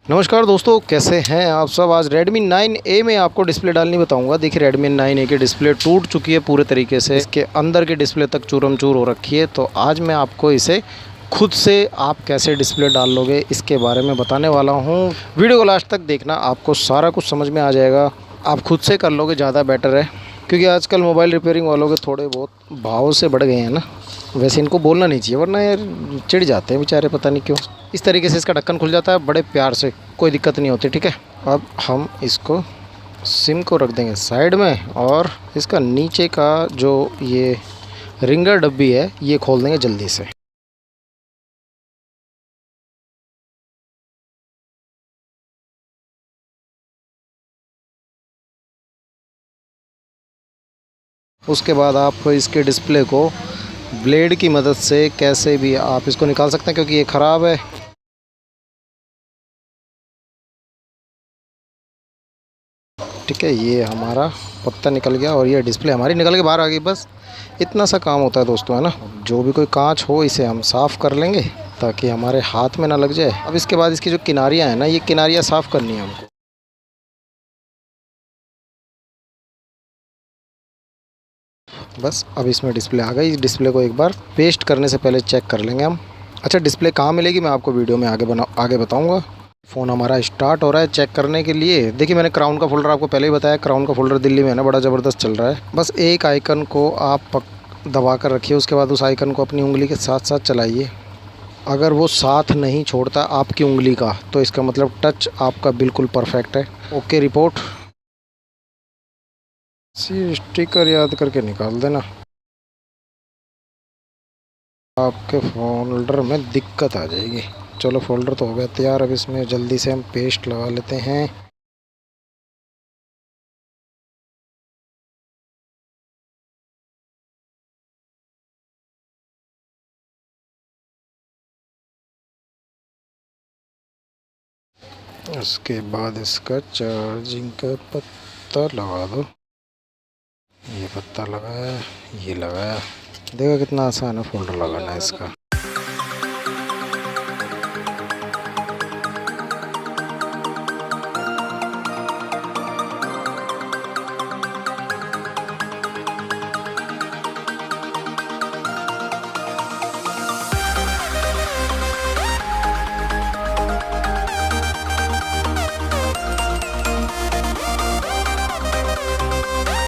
नमस्कार दोस्तों, कैसे हैं आप सब। आज Redmi 9A में आपको डिस्प्ले डालनी बताऊंगा। देखिए Redmi 9A की डिस्प्ले टूट चुकी है पूरे तरीके से, इसके अंदर की डिस्प्ले तक चूरम चूर हो रखी है। तो आज मैं आपको इसे खुद से आप कैसे डिस्प्ले डाल लोगे इसके बारे में बताने वाला हूं। वीडियो को लास्ट तक देखना, आपको सारा कुछ समझ में आ जाएगा। आप खुद से कर लोगे ज़्यादा बेटर है, क्योंकि आजकल मोबाइल रिपेयरिंग वालों के थोड़े बहुत भाव से बढ़ गए हैं ना। वैसे इनको बोलना नहीं चाहिए, वरना यार चिढ़ जाते हैं बेचारे, पता नहीं क्यों। इस तरीके से इसका ढक्कन खुल जाता है बड़े प्यार से, कोई दिक्कत नहीं होती। ठीक है, अब हम इसको सिम को रख देंगे साइड में, और इसका नीचे का जो ये रिंगर डब्बी है ये खोल देंगे जल्दी से। उसके बाद आप इसके डिस्प्ले को ब्लेड की मदद से कैसे भी आप इसको निकाल सकते हैं, क्योंकि ये ख़राब है। ठीक है, ये हमारा पत्ता निकल गया और ये डिस्प्ले हमारी निकल के बाहर आ गई। बस इतना सा काम होता है दोस्तों, है ना। जो भी कोई कांच हो इसे हम साफ़ कर लेंगे ताकि हमारे हाथ में ना लग जाए। अब इसके बाद इसकी जो किनारियाँ हैं ना, ये किनारियाँ साफ़ करनी है हमको। बस अब इसमें डिस्प्ले आ गई। इस डिस्प्ले को एक बार पेस्ट करने से पहले चेक कर लेंगे हम। अच्छा, डिस्प्ले कहाँ मिलेगी मैं आपको वीडियो में आगे बताऊँगा। फ़ोन हमारा स्टार्ट हो रहा है चेक करने के लिए। देखिए, मैंने क्राउन का फ़ोल्डर आपको पहले ही बताया। क्राउन का फ़ोल्डर दिल्ली में है ना, बड़ा ज़बरदस्त चल रहा है। बस एक आइकन को आप दबा कर रखिए, उसके बाद उस आइकन को अपनी उंगली के साथ साथ चलाइए। अगर वो साथ नहीं छोड़ता आपकी उंगली का, तो इसका मतलब टच आपका बिल्कुल परफेक्ट है। Okay report. स्टिकर याद करके निकाल देना, आपके फोल्डर में दिक्कत आ जाएगी। चलो, फोल्डर तो हो गया तैयार। अब इसमें जल्दी से हम पेस्ट लगा लेते हैं। उसके बाद इसका चार्जिंग का पत्ता लगा दो। ये पत्ता लगाया, ये लगाया। देखो कितना आसान है फोल्डर लगाना इसका।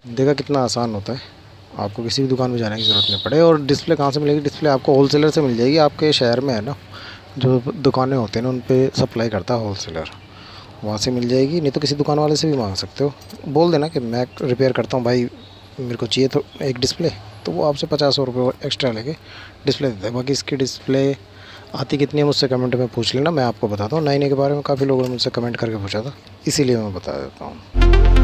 देखा कितना आसान होता है, आपको किसी भी दुकान में जाने की ज़रूरत नहीं पड़े। और डिस्प्ले कहाँ से मिलेगी? डिस्प्ले आपको होलसेलर से मिल जाएगी। आपके शहर में है ना, जो दुकानें होते हैं ना, उन पे सप्लाई करता है होलसेलर, वहाँ से मिल जाएगी। नहीं तो किसी दुकान वाले से भी मांग सकते हो। बोल देना कि मैं रिपेयर करता हूँ भाई, मेरे को चाहिए तो एक डिस्प्ले, तो वो आपसे 50 रुपये एक्स्ट्रा लेके डिस्प्ले देते हैं। बाकी इसकी डिस्प्ले आती कितनी है मुझसे कमेंट में पूछ लेना, मैं आपको बताता हूँ। 9A के बारे में काफ़ी लोगों ने मुझसे कमेंट करके पूछा था, इसीलिए मैं बता देता हूँ।